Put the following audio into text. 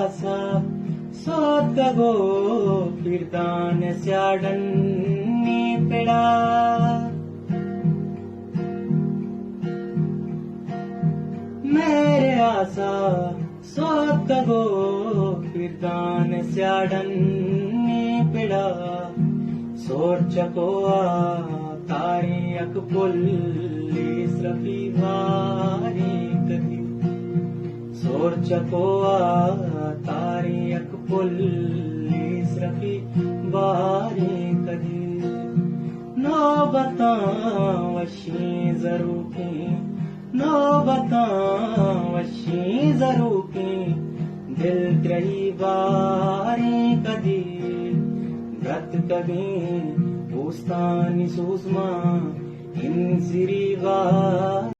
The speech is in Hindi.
आसा सोतगो फिरदान स्याडन्नी पेड़ा मेरे आसा सोतगो फिरदान स्याडन्नी पेड़ा सोर्चको तारी अक पुल्ली स्रफी वारी कदी सोर्चको तारी अक पुल्ली स्रफी वारी कदी नौबता वशी जरूकी नौबता वशी जरूकी दिल त्रही वारी कदी व्रत कदी पूस्तानी सुषमा इन सिरीवा